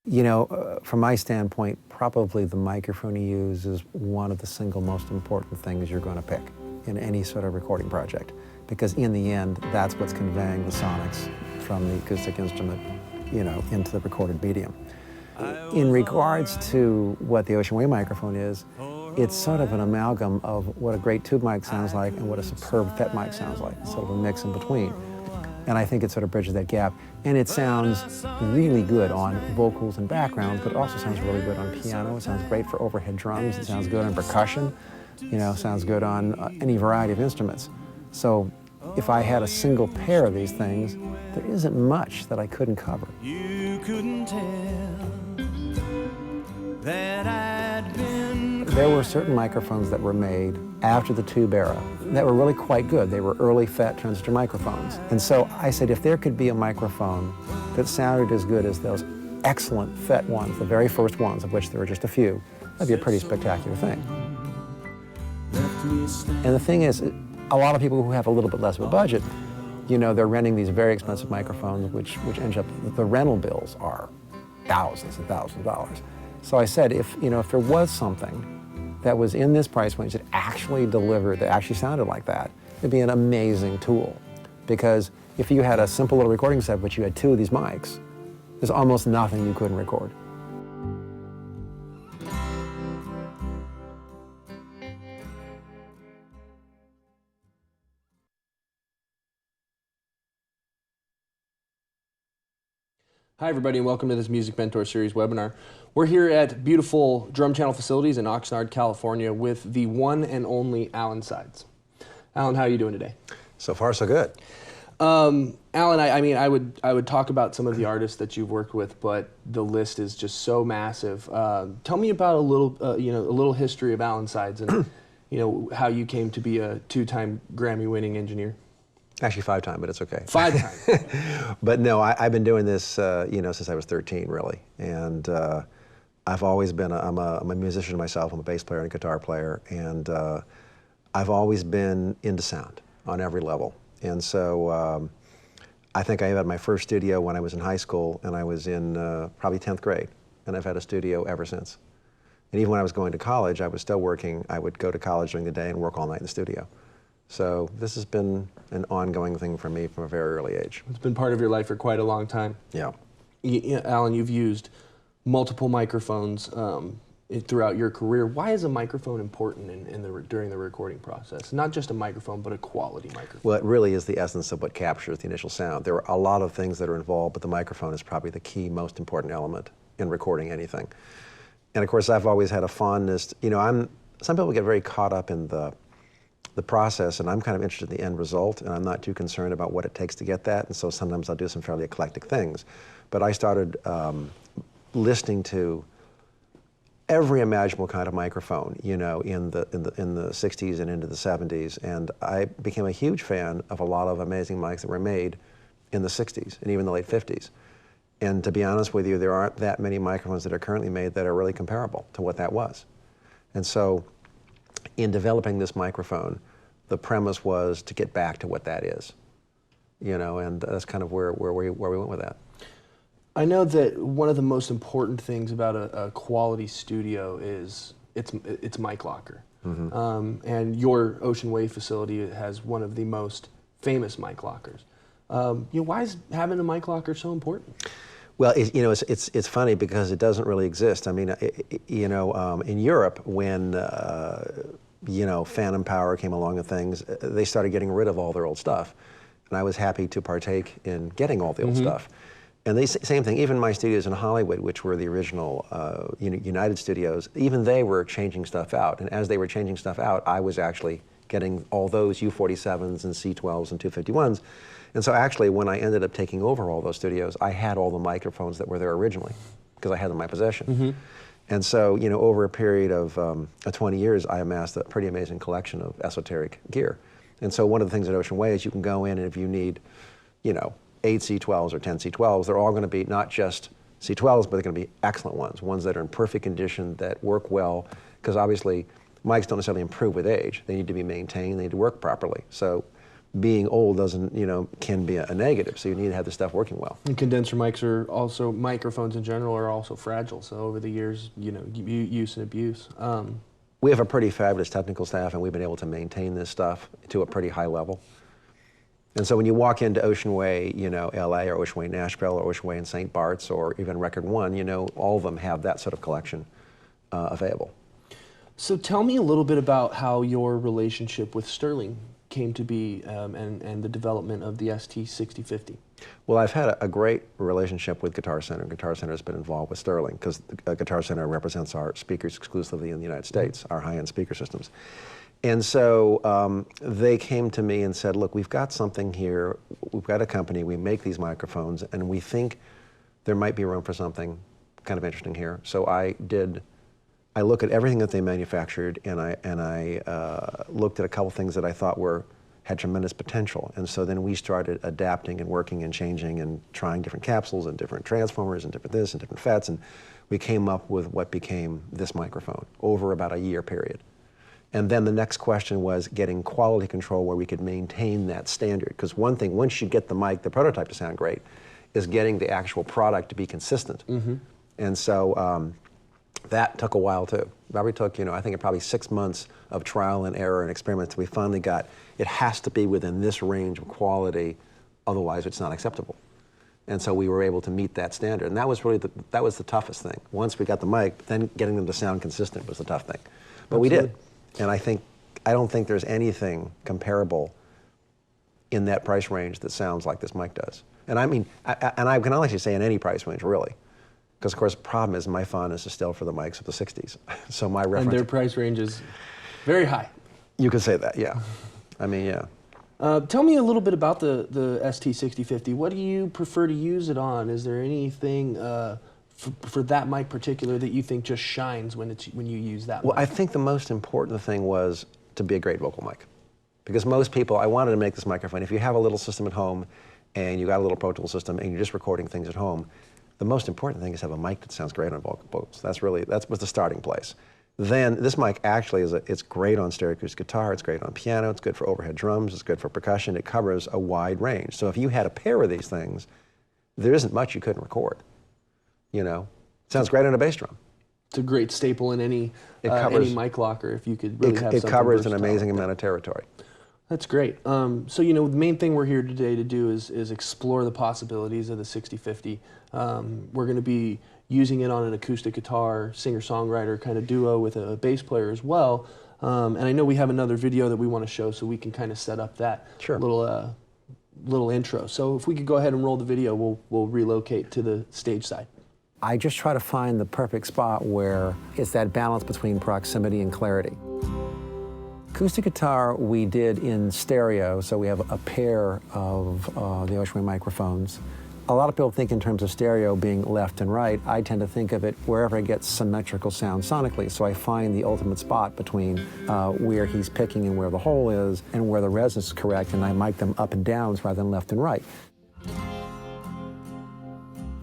You know, from my standpoint, probably the microphone you use is one of the single most important things you're going to pick in any sort of recording project. Because in the end, that's what's conveying the sonics from the acoustic instrument, you know, into the recorded medium. In regards to what the Ocean Way microphone is, it's sort of an amalgam of what a great tube mic sounds like and what a superb FET mic sounds like. It's sort of a mix in between. And I think it sort of bridges that gap. And it sounds really good on vocals and backgrounds, but it also sounds really good on piano. It sounds great for overhead drums. It sounds good on percussion. You know, sounds good on any variety of instruments. So if I had a single pair of these things, there isn't much that I couldn't cover. You couldn't tell that I'd been. There were certain microphones that were made after the tube era that were really quite good. They were early FET transistor microphones. And so I said, if there could be a microphone that sounded as good as those excellent FET ones, the very first ones, of which there were just a few, that'd be a pretty spectacular thing. And the thing is, a lot of people who have a little bit less of a budget, you know, they're renting these very expensive microphones, which ends up, the rental bills are thousands and thousands of dollars. So I said, if there was something that was in this price range that actually delivered, that actually sounded like that, it'd be an amazing tool. Because if you had a simple little recording set, but you had two of these mics, there's almost nothing you couldn't record. Hi everybody and welcome to this Music Mentor Series webinar. We're here at beautiful Drum Channel Facilities in Oxnard, California with the one and only Allan Sides. Allan, how are you doing today? So far, so good. Allan, I would talk about some of the artists that you've worked with, but the list is just so massive. Tell me about a little history of Allan Sides and how you came to be a two-time Grammy-winning engineer. Actually 5-time, but it's okay. 5-time. But no, I've been doing this, since I was 13, really. And I've always been, I'm a musician myself. I'm a bass player and a guitar player. And I've always been into sound on every level. And so I think I had my first studio when I was in high school, and I was in probably 10th grade. And I've had a studio ever since. And even when I was going to college, I was still working. I would go to college during the day and work all night in the studio. So this has been an ongoing thing for me from a very early age. It's been part of your life for quite a long time. Yeah. Allan, you've used multiple microphones throughout your career. Why is a microphone important during the recording process? Not just a microphone, but a quality microphone. Well, it really is the essence of what captures the initial sound. There are a lot of things that are involved, but the microphone is probably the key, most important element in recording anything. And of course, I've always had a fondness. Some people get very caught up in the process, and I'm kind of interested in the end result, and I'm not too concerned about what it takes to get that, and so sometimes I'll do some fairly eclectic things. But I started listening to every imaginable kind of microphone, in the 60s and into the 70s, and I became a huge fan of a lot of amazing mics that were made in the 60s and even the late 50s. And to be honest with you, there aren't that many microphones that are currently made that are really comparable to what that was. And so in developing this microphone, the premise was to get back to what that is, and that's kind of where we went with that. I know that one of the most important things about a quality studio is its mic locker. Mm-hmm. And your Ocean Way facility has one of the most famous mic lockers. Why is having a mic locker so important? Well, it's funny because it doesn't really exist. I mean, in Europe, when phantom power came along and things, they started getting rid of all their old stuff, and I was happy to partake in getting all the old stuff. And the same thing, even my studios in Hollywood, which were the original United Studios, even they were changing stuff out. And as they were changing stuff out, I was actually getting all those U47s and C12s and 251s. And so actually, when I ended up taking over all those studios, I had all the microphones that were there originally, because I had them in my possession. Mm-hmm. And so, over a period of 20 years, I amassed a pretty amazing collection of esoteric gear. And so one of the things at Ocean Way is you can go in, and if you need, 8 C12s or 10 C12s, they're all going to be not just C12s, but they're going to be excellent ones that are in perfect condition, that work well, because obviously mics don't necessarily improve with age. They need to be maintained, they need to work properly. So being old doesn't, can be a negative. So you need to have the stuff working well. And condenser mics are also, microphones in general are also fragile. So over the years, use and abuse. We have a pretty fabulous technical staff, and we've been able to maintain this stuff to a pretty high level. And so when you walk into Ocean Way, LA, or Ocean Way Nashville, or Ocean Way in St. Bart's, or even Record One, all of them have that sort of collection available. So tell me a little bit about how your relationship with Sterling came to be, and the development of the ST6050. Well, I've had a great relationship with Guitar Center. Guitar Center has been involved with Sterling because Guitar Center represents our speakers exclusively in the United States, our high-end speaker systems. And so they came to me and said, look, we've got something here. We've got a company. We make these microphones, and we think there might be room for something kind of interesting here. So I looked at everything that they manufactured, and I looked at a couple things that I thought had tremendous potential. And so then we started adapting and working and changing and trying different capsules and different transformers and different this and different FETs, and we came up with what became this microphone over about a year period. And then the next question was getting quality control where we could maintain that standard. Because one thing, once you get the mic, the prototype to sound great, is getting the actual product to be consistent. Mm-hmm. And so that took a while too. Probably took, I think it probably 6 months of trial and error and experiment till we finally got, it has to be within this range of quality, otherwise it's not acceptable. And so we were able to meet that standard. And that was really that was the toughest thing. Once we got the mic, then getting them to sound consistent was the tough thing. But Absolutely. We did. And I don't think there's anything comparable in that price range that sounds like this mic does. And I mean, I can honestly say in any price range, really. Because of course, the problem is my fondness is still for the mics of the 60s. So my reference... And their price range is very high. You could say that, yeah. I mean, yeah. Tell me a little bit about the ST6050. What do you prefer to use it on? Is there anything for that mic particular that you think just shines when you use that mic? Well, I think the most important thing was to be a great vocal mic. Because most people, I wanted to make this microphone. If you have a little system at home and you got a little Pro Tools system and you're just recording things at home, the most important thing is to have a mic that sounds great on vocals. That was the starting place. Then this mic actually it's great on stereo acoustic guitar, it's great on piano, it's good for overhead drums, it's good for percussion, it covers a wide range. So if you had a pair of these things, there isn't much you couldn't record. It sounds great on a bass drum. It's a great staple in any mic locker if you could really have something It covers an versatile. amazing amount of territory. That's great. So the main thing we're here today to do is explore the possibilities of the 6050. We're going to be using it on an acoustic guitar, singer-songwriter kind of duo with a bass player as well. And I know we have another video that we want to show, so we can kind of set up that Sure. little intro. So if we could go ahead and roll the video, we'll relocate to the stage side. I just try to find the perfect spot where it's that balance between proximity and clarity. Acoustic guitar we did in stereo, so we have a pair of the Ocean Way microphones. A lot of people think in terms of stereo being left and right. I tend to think of it wherever it gets symmetrical sound sonically, so I find the ultimate spot between where he's picking and where the hole is and where the resonance is correct, and I mic them up and downs rather than left and right.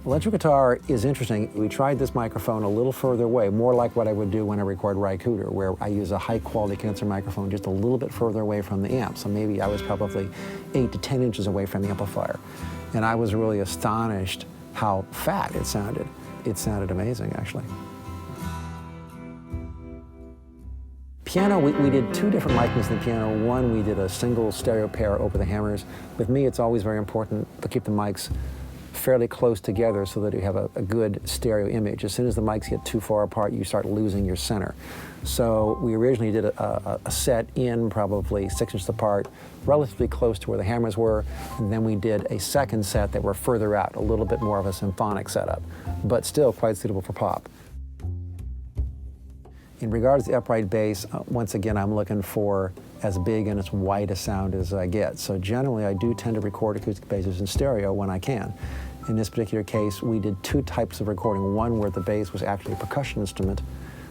Electric guitar is interesting. We tried this microphone a little further away, more like what I would do when I record Rycooter, where I use a high-quality condenser microphone just a little bit further away from the amp. So maybe I was probably 8 to 10 inches away from the amplifier. And I was really astonished how fat it sounded. It sounded amazing, actually. Piano, we did 2 different micings in the piano. One, we did a single stereo pair over the hammers. With me, it's always very important to keep the mics fairly close together so that you have a good stereo image. As soon as the mics get too far apart, you start losing your center. So we originally did a set in probably 6 inches apart, relatively close to where the hammers were, and then we did a second set that were further out, a little bit more of a symphonic setup, but still quite suitable for pop. In regards to the upright bass, once again, I'm looking for as big and as wide a sound as I get. So generally, I do tend to record acoustic basses in stereo when I can. In this particular case, we did 2 types of recording. One where the bass was actually a percussion instrument,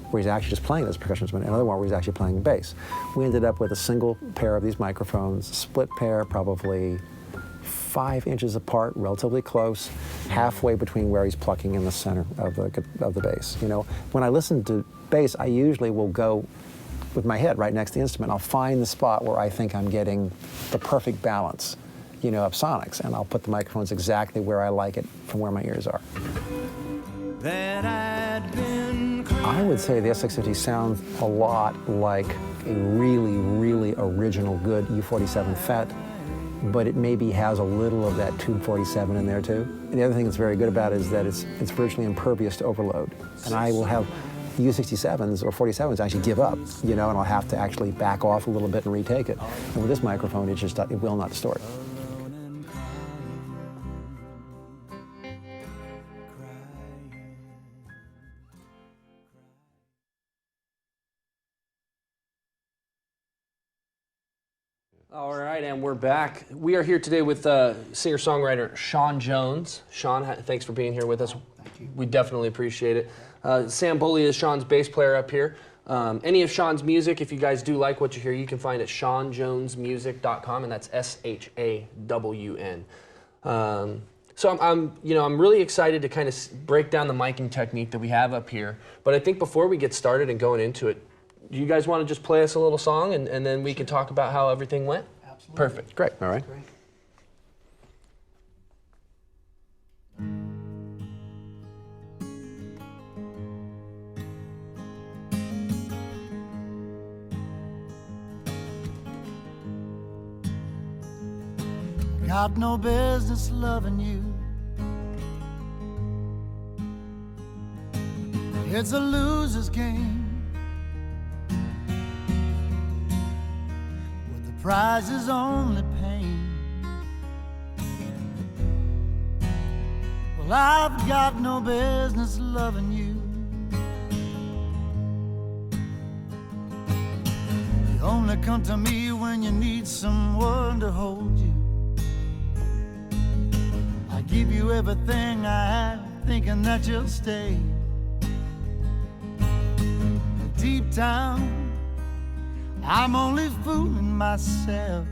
where he's actually just playing this percussion instrument, and another one where he's actually playing bass. We ended up with a single pair of these microphones, split pair, probably 5 inches apart, relatively close, halfway between where he's plucking in the center of the bass. When I listen to bass, I usually will go with my head right next to the instrument. I'll find the spot where I think I'm getting the perfect balance, you know, of sonics, and I'll put the microphones exactly where I like it from where my ears are. that I'd been I would say the S650 sounds a lot like a really, really original good U47 FET, but it maybe has a little of that Tube 47 in there too. And the other thing that's very good about it is that it's virtually impervious to overload. And I will have U67s or 47s actually give up, you know, and I'll have to actually back off a little bit and retake it. And with this microphone, it will not distort. All right, and we're back. We are here today with singer-songwriter Shawn Jones. Shawn, thanks for being here with us. Thank you. We definitely appreciate it. Sam Bolle is Shawn's bass player up here. Any of Shawn's music, if you guys do like what you hear, you can find at ShawnJonesMusic.com, and that's SHAWN. So I'm really excited to kind of break down the miking technique that we have up here. But I think before we get started and going into it, do you guys want to just play us a little song and then we can talk about how everything went? Absolutely. Perfect. Great, all right. Great. got no business loving you. It's a loser's game, where the prize is only pain. Well, I've got no business loving you. You only come to me when you need someone to hold you. I give you everything I have, thinking that you'll stay. Deep down, I'm only fooling myself.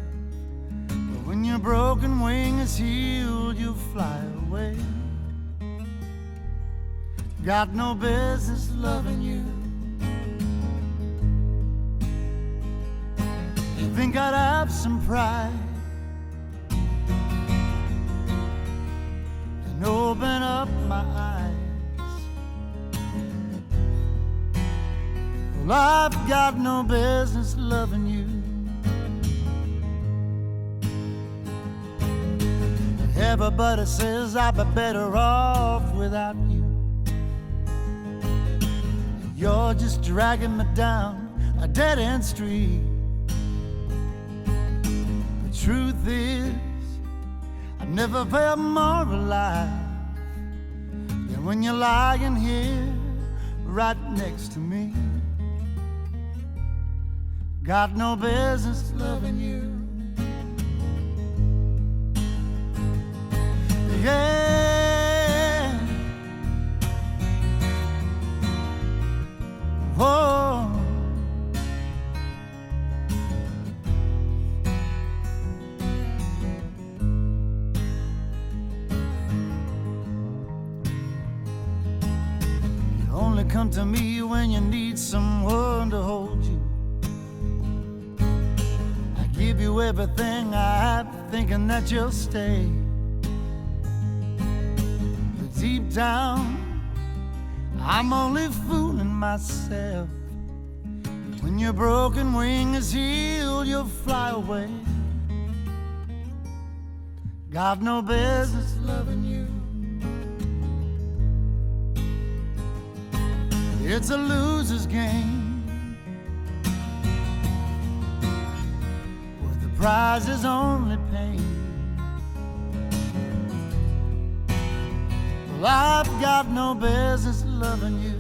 But when your broken wing is healed, you fly away. Got no business loving you. You think I'd have some pride and open up my eyes. Well, I've got no business loving you. Everybody says I'd be better off without you. You're just dragging me down a dead-end street. The truth is, I've never felt more alive than when you're lying here right next to me. Got no business loving you. Yeah. Oh. You only come to me when you need someone to hold you. Give you everything I have, thinking that you'll stay. But deep down, I'm only fooling myself. When your broken wing is healed, you'll fly away. Got no business loving you. It's a loser's game. Prize is only pain. Well, I've got no business loving you.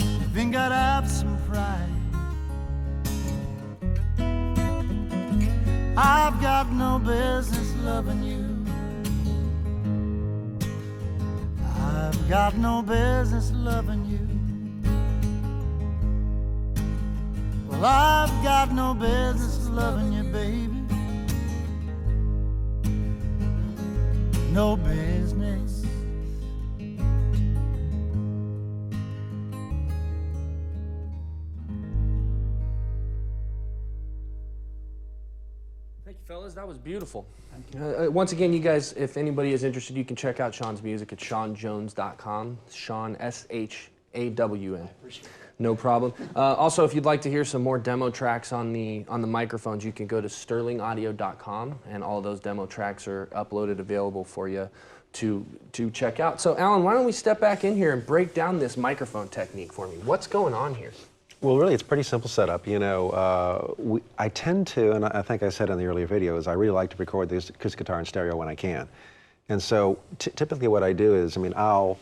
You think I'd have some pride? I've got no business loving you. I've got no business loving you. Well, I've got no business loving you, baby. No business. Fellas, that was beautiful. Once again, you guys, if anybody is interested, you can check out Shawn's music at ShawnJones.com. Shawn, S-H-A-W-N. No problem. Also, if you'd like to hear some more demo tracks on the microphones, you can go to sterlingaudio.com, and all of those demo tracks are uploaded, available for you to check out. So, Allan, why don't we step back in here and break down this microphone technique for me? What's going on here? Well, really, it's a pretty simple setup. You know, I tend to, and I think I said in the earlier videos, I really like to record the acoustic guitar in stereo when I can. And so typically what I do is, I mean, I'll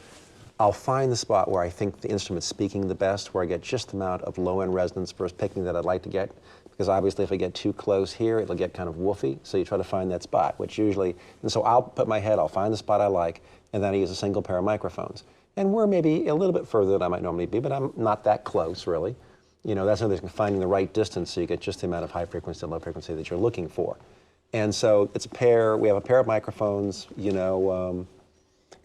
find the spot where I think the instrument's speaking the best, where I get just the amount of low-end resonance versus picking that I'd like to get. Because obviously if I get too close here, it'll get kind of woofy. So you try to find that spot, which usually, and so I'll put my head, I'll find the spot I like, and then I use a single pair of microphones. And we're maybe a little bit further than I might normally be, but I'm not that close, really. You know, that's another thing, finding the right distance so you get just the amount of high frequency and low frequency that you're looking for. And so it's a pair, we have a pair of microphones, you know,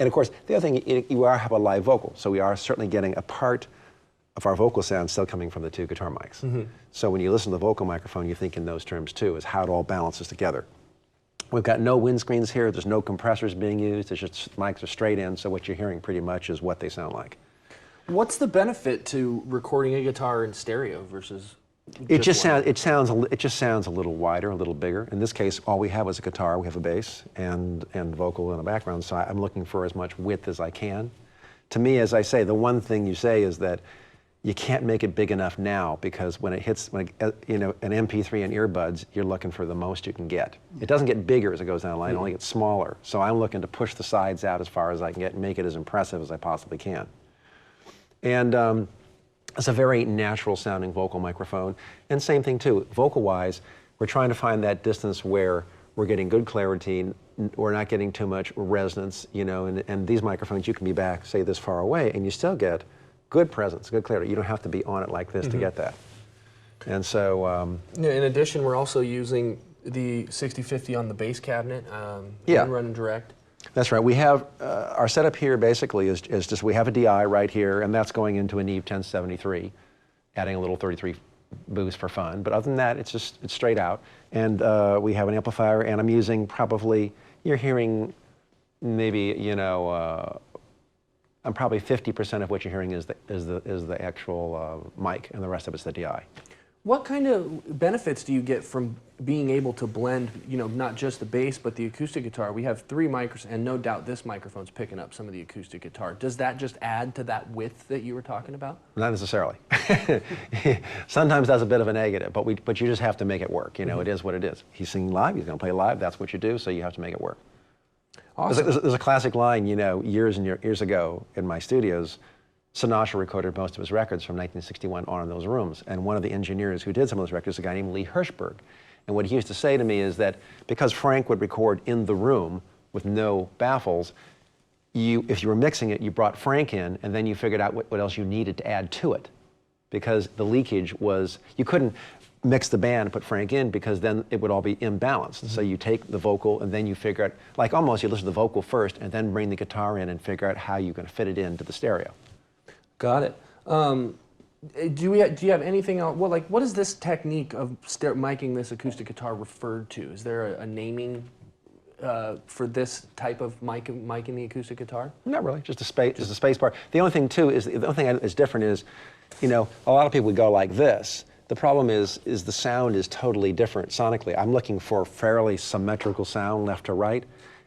and of course, the other thing, you have a live vocal, so we are certainly getting a part of our vocal sound still coming from the two guitar mics. Mm-hmm. So when you listen to the vocal microphone, you think in those terms too, is how it all balances together. We've got no windscreens here, there's no compressors being used, it's just mics are straight in, so what you're hearing pretty much is what they sound like. What's the benefit to recording a guitar in stereo versus it just sounds a little wider, a little bigger. In this case, all we have is a guitar, we have a bass and vocal in the background, so I'm looking for as much width as I can. To me, as I say, the one thing you say is that you can't make it big enough now, because when it hits, you know, an MP3 and earbuds, you're looking for the most you can get. It doesn't get bigger as it goes down the line, it only gets smaller. So I'm looking to push the sides out as far as I can get and make it as impressive as I possibly can. And it's a very natural sounding vocal microphone. And same thing too, vocal-wise, we're trying to find that distance where we're getting good clarity, we're not getting too much resonance, you know, and these microphones, you can be back, say, this far away, and you still get good presence, good clarity. You don't have to be on it like this to get that. And so... in addition, we're also using the 6050 on the bass cabinet, running direct. That's right. We have, our setup here basically is just, we have a DI right here, and that's going into a Neve 1073, adding a little 33 boost for fun. But other than that, it's straight out. And we have an amplifier, and I'm using probably, you're hearing maybe, you know, I'm probably 50% of what you're hearing is the actual mic, and the rest of it's the DI. What kind of benefits do you get from being able to blend, you know, not just the bass, but the acoustic guitar? We have 3 mics, and no doubt this microphone's picking up some of the acoustic guitar. Does that just add to that width that you were talking about? Not necessarily. Sometimes that's a bit of a negative, but you just have to make it work. You know, it is what it is. He's singing live, he's going to play live, that's what you do, so you have to make it work. Awesome. There's a classic line, you know, years and years ago in my studios. Sinatra recorded most of his records from 1961 on in those rooms, and one of the engineers who did some of those records is a guy named Lee Hirschberg. And what he used to say to me is that because Frank would record in the room with no baffles, if you were mixing it, you brought Frank in, and then you figured out what else you needed to add to it. Because the leakage was, you couldn't mix the band and put Frank in, because then it would all be imbalanced. So you take the vocal, and then you figure out, like almost you listen to the vocal first, and then bring the guitar in and figure out how you're going to fit it into the stereo. Got it. Do you have anything else? Well, like, what is this technique of miking this acoustic guitar referred to? Is there a naming for this type of miking the acoustic guitar? Not really, just a space bar. The only thing too is, the only thing that's different is, you know, a lot of people would go like this. The problem is the sound is totally different sonically. I'm looking for fairly symmetrical sound left to right.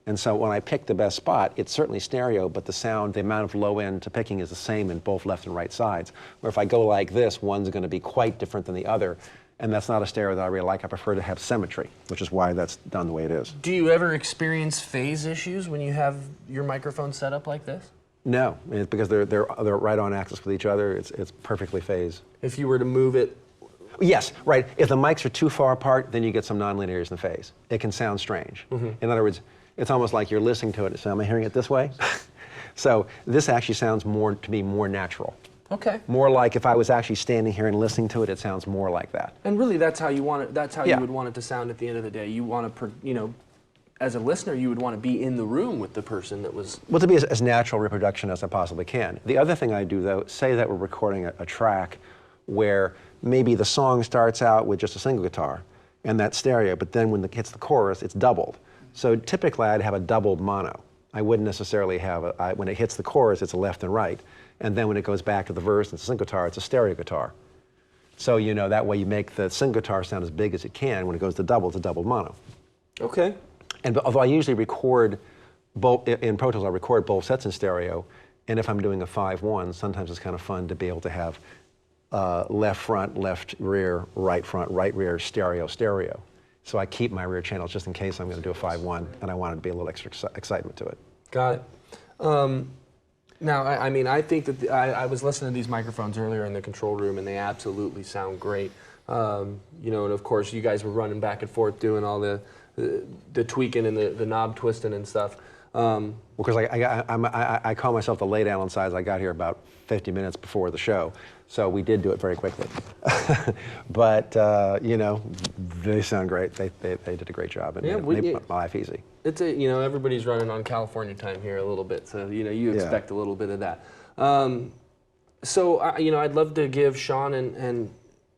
And so when I pick the best spot, it's certainly stereo, but the sound, the amount of low end to picking is the same in both left and right sides. Where if I go like this, one's going to be quite different than the other, and that's not a stereo that I really like. I prefer to have symmetry, which is why that's done the way it is. Do you ever experience phase issues when you have your microphone set up like this? No, because they're right on axis with each other. It's perfectly phased. If you were to move it? Yes, right. If the mics are too far apart, then you get some nonlinears in the phase. It can sound strange. In other words, it's almost like you're listening to it. So am I hearing it this way? So this actually sounds to me more natural. Okay. More like if I was actually standing here and listening to it, it sounds more like that. And really, that's how you want it. That's how you would want it to sound at the end of the day. You want to, you know, as a listener, you would want to be in the room with the person that was. Well, to be as natural reproduction as I possibly can. The other thing I do, though, say that we're recording a track where maybe the song starts out with just a single guitar, and that's stereo, but then when it hits the chorus, it's doubled. So typically I'd have a doubled mono. I wouldn't necessarily have when it hits the chorus, it's a left and right, and then when it goes back to the verse and it's a single guitar, it's a stereo guitar. So that way you make the single guitar sound as big as it can. When it goes to double, it's a doubled mono. Okay. And although I usually record both, in Pro Tools I record both sets in stereo, and if I'm doing a 5-1, sometimes it's kind of fun to be able to have left front, left rear, right front, right rear, stereo, stereo. So I keep my rear channels just in case I'm going to do a 5-1 and I want it to be a little extra excitement to it. Got it. Now, I mean, I think that I was listening to these microphones earlier in the control room, and they absolutely sound great. And of course, you guys were running back and forth doing all the tweaking and the knob twisting and stuff. Because I call myself the late Allan size. I got here about 50 minutes before the show, so we did do it very quickly. But they sound great. They did a great job and made my life easy. It's everybody's running on California time here a little bit, so you expect a little bit of that. So I'd love to give Shawn and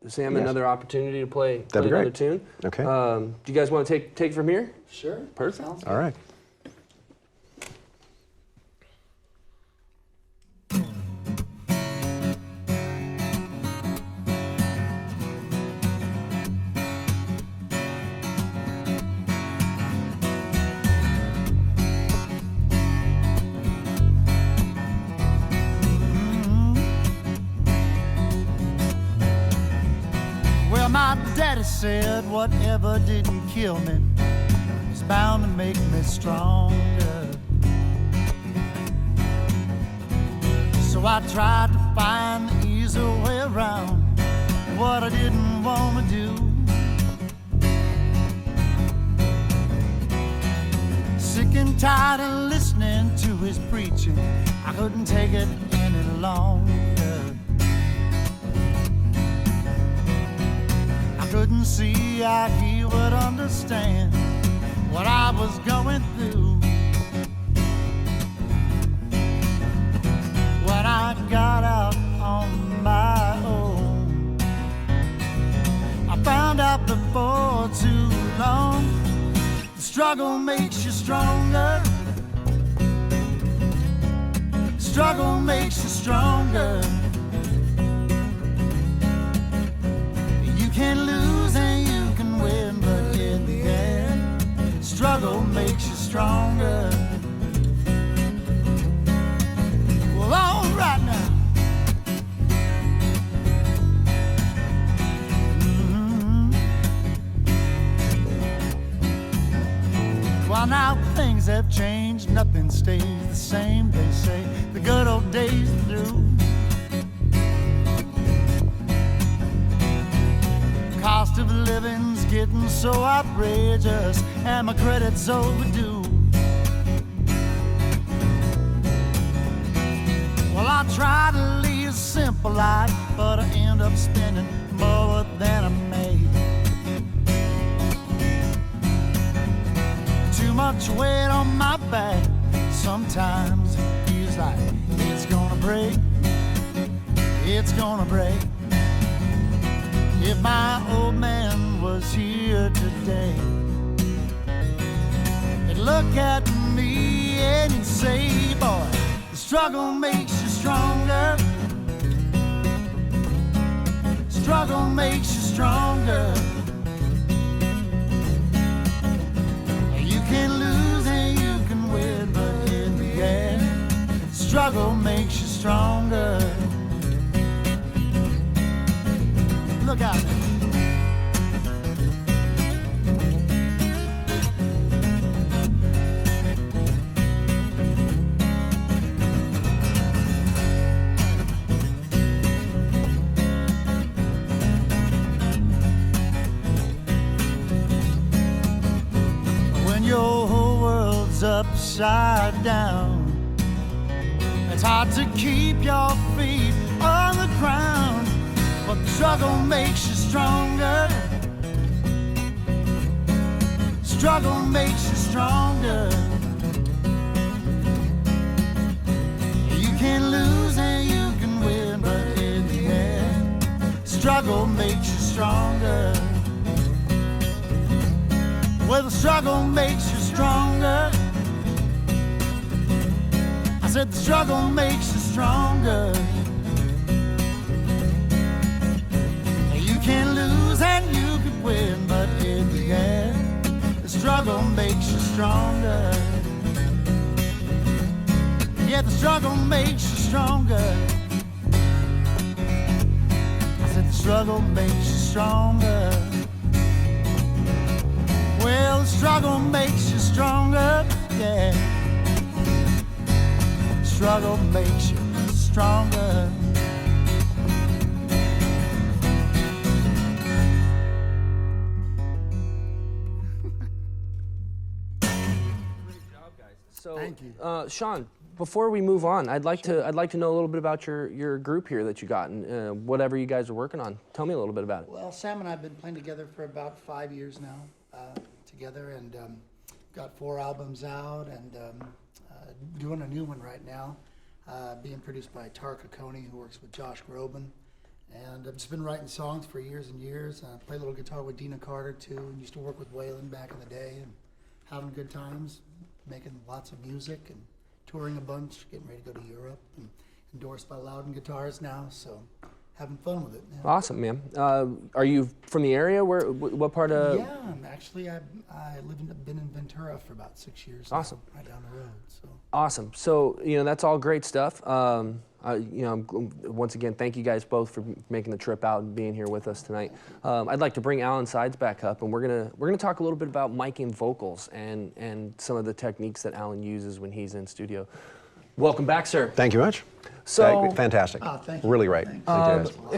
Sam another opportunity to play another tune. Okay. Do you guys want to take from here? Sure. Perfect. All right. My daddy said whatever didn't kill me was bound to make me stronger. So I tried to find the easy way around what I didn't want to do. Sick and tired of listening to his preaching, I couldn't take it any longer. Couldn't see how he would understand what I was going through. When I got out on my own, I found out before too long, the struggle makes you stronger. The struggle makes you stronger. You can lose and you can win, but in the end, struggle makes you stronger. Well, all right now. Well, now things have changed, nothing stays the same. They say the good old days are through. Cost of living's getting so outrageous, and my credit's overdue. Well, I try to lead a simple life, but I end up spending more than I make. Too much weight on my back, sometimes it feels like it's gonna break. It's gonna break. If my old man was here today, he'd look at me and he'd say, boy, the struggle makes you stronger. Struggle makes you stronger. You can lose and you can win, but in the end, struggle makes you stronger. Look out there. When your whole world's upside down, it's hard to keep your feet on the ground. But the struggle makes you stronger. Struggle makes you stronger. You can lose and you can win, but in the end, struggle makes you stronger. Well, the struggle makes you stronger. I said the struggle makes you stronger. You can lose and you can win, but in the end, the struggle makes you stronger. Yeah, the struggle makes you stronger. I said the struggle makes you stronger. Well, the struggle makes you stronger, yeah. Struggle makes you stronger. So, Thank you. Shawn, before we move on, I'd like to know a little bit about your group here that you got and whatever you guys are working on. Tell me a little bit about it. Well, Sam and I have been playing together for about 5 years now, together, and got 4 albums out, and doing a new one right now, being produced by Tarka Coney, who works with Josh Groban. And I've just been writing songs for years and years. I play a little guitar with Dina Carter too, and used to work with Waylon back in the day, and having good times, making lots of music and touring a bunch, getting ready to go to Europe, and endorsed by Loudon Guitars now, so having fun with it. Yeah. Awesome, man. Are you from the area? What part of? Yeah, actually, I been in Ventura for about 6 years. Awesome. Now, right down the road. So. Awesome. So, that's all great stuff. Once again, thank you guys both for making the trip out and being here with us tonight. I'd like to bring Allan Sides back up, and we're gonna talk a little bit about miking vocals and some of the techniques that Allan uses when he's in studio. Welcome back, sir. Thank you much. So, fantastic. Oh, thank you. Really great. Thanks. Thank you guys.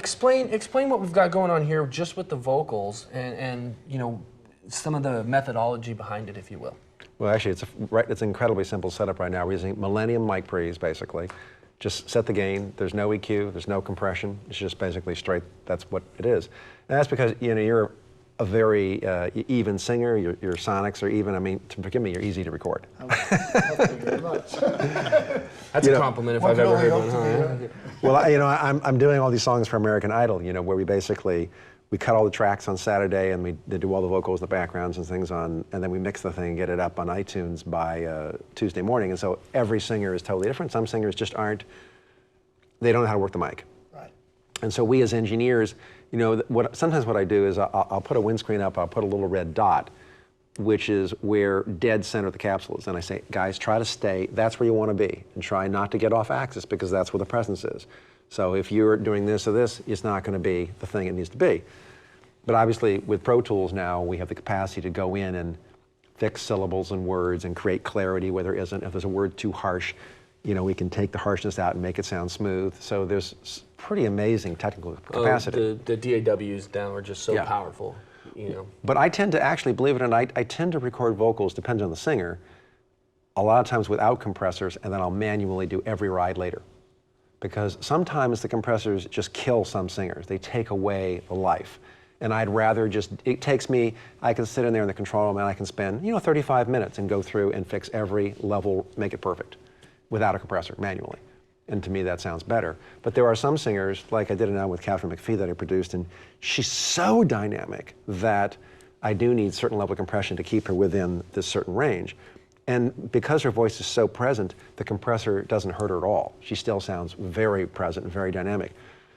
explain what we've got going on here just with the vocals and some of the methodology behind it, if you will. Well, actually, it's an incredibly simple setup right now. We're using Millennium mic pre's, basically. Just set the gain. There's no EQ. There's no compression. It's just basically straight. That's what it is. And that's because you're a very even singer. Your sonics are even. I mean, forgive me, you're easy to record. Thank you very much. That's a compliment if I've ever heard one. Huh? Well, I'm doing all these songs for American Idol. Where we cut all the tracks on Saturday, and they do all the vocals, the backgrounds and things and then we mix the thing and get it up on iTunes by Tuesday morning. And so every singer is totally different. Some singers just they don't know how to work the mic. Right. And so we as engineers, sometimes what I do is I'll put a windscreen up, I'll put a little red dot, which is where dead center the capsule is. And I say, guys, try to stay, that's where you want to be, and try not to get off axis because that's where the presence is. So if you're doing this or this, it's not going to be the thing it needs to be. But obviously, with Pro Tools now, we have the capacity to go in and fix syllables and words and create clarity where there isn't. If there's a word too harsh, we can take the harshness out and make it sound smooth. So there's pretty amazing technical capacity. The DAWs now are just so powerful, But I tend to actually, believe it or not, I tend to record vocals, depends on the singer, a lot of times without compressors, and then I'll manually do every ride later. Because sometimes the compressors just kill some singers. They take away the life. And I'd rather it takes me, I can sit in there in the control room and I can spend, 35 minutes and go through and fix every level, make it perfect, without a compressor, manually. And to me, that sounds better. But there are some singers, like I did it now with Catherine McPhee that I produced, and she's so dynamic that I do need certain level of compression to keep her within this certain range. And because her voice is so present, the compressor doesn't hurt her at all. She still sounds very present and very dynamic.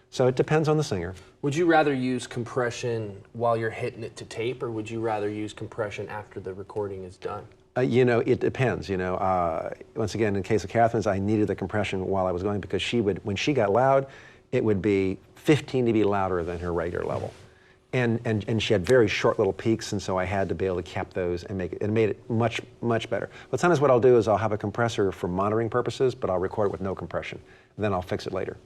So it depends on the singer. Would you rather use compression while you're hitting it to tape, or would you rather use compression after the recording is done? It depends. Once again, in the case of Catherine's, I needed the compression while I was going because when she got loud, it would be 15 dB louder than her regular level. And she had very short little peaks, and so I had to be able to cap those and make it. It made it much, much better. But sometimes what I'll do is I'll have a compressor for monitoring purposes, but I'll record it with no compression. And then I'll fix it later.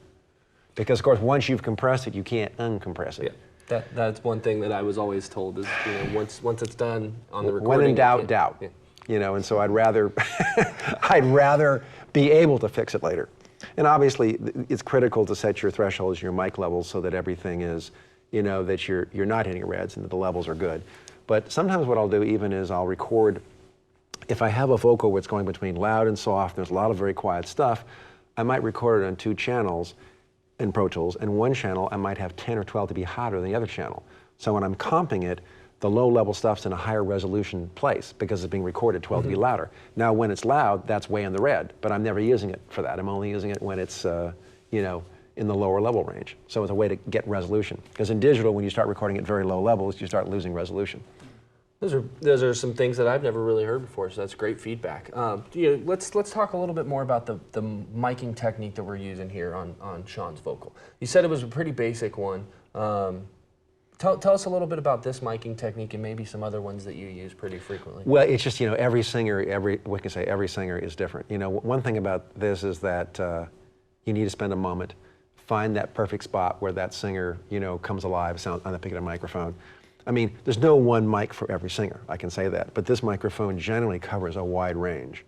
Because of course, once you've compressed it, you can't uncompress it. Yeah, that's one thing that I was always told is, once it's done on the recording. When in doubt, doubt. Yeah. And so I'd rather, I'd rather be able to fix it later. And obviously, it's critical to set your thresholds, your mic levels, so that everything is, that you're not hitting reds and that the levels are good. But sometimes what I'll do even is I'll record, if I have a vocal where it's going between loud and soft, there's a lot of very quiet stuff, I might record it on 2 channels in Pro Tools, and one channel I might have 10 or 12 to be hotter than the other channel. So when I'm comping it, the low-level stuff's in a higher resolution place because it's being recorded 12 dB louder. Now, when it's loud, that's way in the red, but I'm never using it for that. I'm only using it when it's, you know, in the lower level range. So it's a way to get resolution. Because in digital, when you start recording at very low levels, you start losing resolution. Those are some things that I've never really heard before, so that's great feedback. You know, let's talk a little bit more about the miking technique that we're using here on Shawn's vocal. You said it was a pretty basic one. Tell us a little bit about this miking technique and maybe some other ones that you use pretty frequently. Well, it's just, you know, every singer is different. You know, one thing about this is that you need to spend a moment, find that perfect spot where that singer, you know, comes alive, sound on the pick of the microphone. I mean, there's no one mic for every singer, I can say that, but this microphone generally covers a wide range.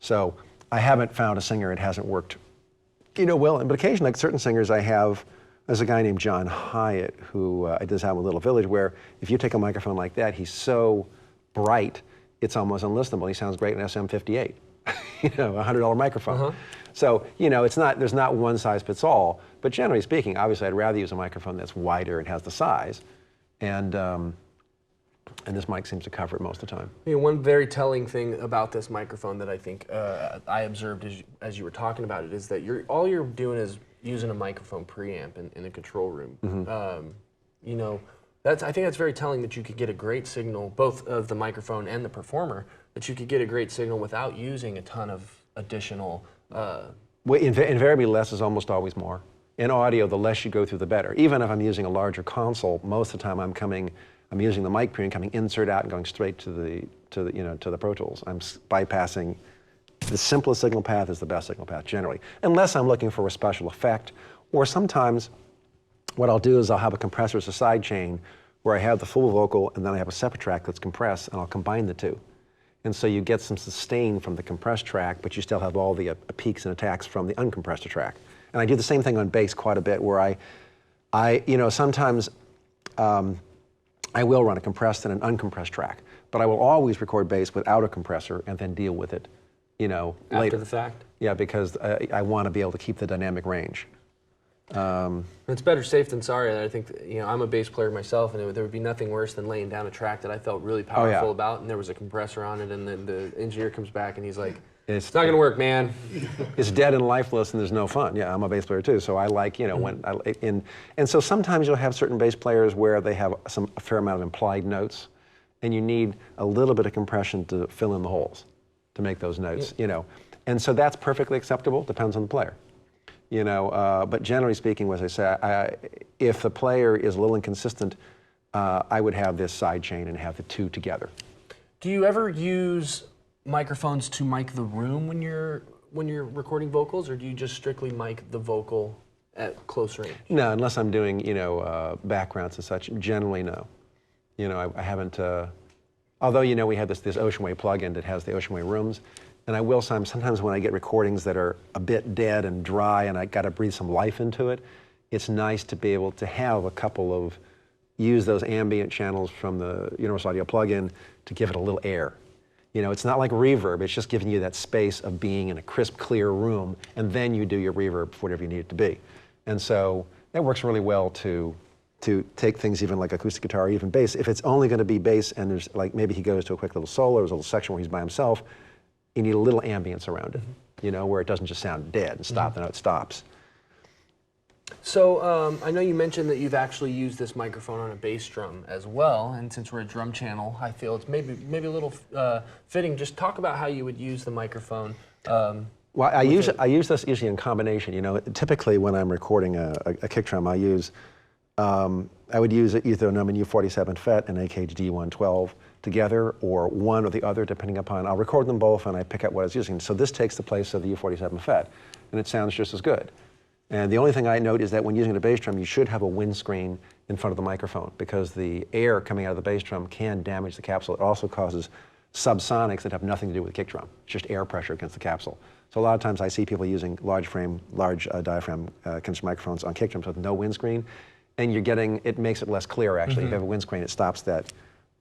So I haven't found a singer it hasn't worked, you know, well, but occasionally, like certain singers I have, there's a guy named John Hyatt who I just have a Little Village where if you take a microphone like that, he's so bright, it's almost unlistenable. He sounds great in SM58, you know, a $100 microphone. So, you know, there's not one size fits all, but generally speaking, obviously I'd rather use a microphone that's wider and has the size, and this mic seems to cover it most of the time. You know, one very telling thing about this microphone that I think I observed as you were talking about it is that all you're doing is using a microphone preamp in a control room. You know, I think that's very telling that you could get a great signal, both of the microphone and the performer, that you could get a great signal without using a ton of additional. Well, invariably less is almost always more. In audio, the less you go through, the better. Even if I'm using a larger console, most of the time I'm using the mic preamp, coming insert out and going straight to the Pro Tools. I'm bypassing. The simplest signal path is the best signal path generally, unless I'm looking for a special effect, or sometimes what I'll do is I'll have a compressor as a side chain where I have the full vocal and then I have a separate track that's compressed, and I'll combine the two. And so you get some sustain from the compressed track, but you still have all the peaks and attacks from the uncompressed track. And I do the same thing on bass quite a bit, where I you know, sometimes I will run a compressed and an uncompressed track, but I will always record bass without a compressor and then deal with it, you know, After later. the fact? Yeah, because I want to be able to keep the dynamic range. It's better safe than sorry. I think, you know, I'm a bass player myself, and there would be nothing worse than laying down a track that I felt really powerful about, and there was a compressor on it, and then the engineer comes back and he's like, it's not gonna work, man. It's dead and lifeless, and there's no fun. Yeah, I'm a bass player too, so I like, you know, and so sometimes you'll have certain bass players where they have a fair amount of implied notes, and you need a little bit of compression to fill in the holes, to make those notes, you know. And so that's perfectly acceptable, depends on the player. You know, but generally speaking, as I say, if the player is a little inconsistent, I would have this side chain and have the two together. Do you ever use microphones to mic the room when you're recording vocals, or do you just strictly mic the vocal at close range? No, unless I'm doing, you know, backgrounds and such. Generally, no. You know, I haven't. Although, you know, we have this Ocean Way plugin that has the Ocean Way rooms. And I will sometimes when I get recordings that are a bit dead and dry and I got to breathe some life into it, it's nice to be able to have a couple of, use those ambient channels from the Universal Audio plugin to give it a little air. You know, it's not like reverb, it's just giving you that space of being in a crisp, clear room, and then you do your reverb for whatever you need it to be. And so that works really well to take things even like acoustic guitar, or even bass. If it's only going to be bass and there's like maybe he goes to a quick little solo, there's a little section where he's by himself, you need a little ambience around it, you know, where it doesn't just sound dead and stop, the note stops. So I know you mentioned that you've actually used this microphone on a bass drum as well, and since we're a drum channel, I feel it's maybe a little fitting. Just talk about how you would use the microphone. Well, I use this usually in combination. You know, typically when I'm recording a kick drum, I would use either an U47 FET and AKG D112 together, or one or the other, depending upon. I'll record them both and I pick out what I was using. So this takes the place of the U47 FET, and it sounds just as good. And the only thing I note is that when using a bass drum, you should have a windscreen in front of the microphone, because the air coming out of the bass drum can damage the capsule. It also causes subsonics that have nothing to do with the kick drum. It's just air pressure against the capsule. So a lot of times I see people using large diaphragm condenser microphones on kick drums with no windscreen, and it makes it less clear actually. If you have a windscreen, it stops that,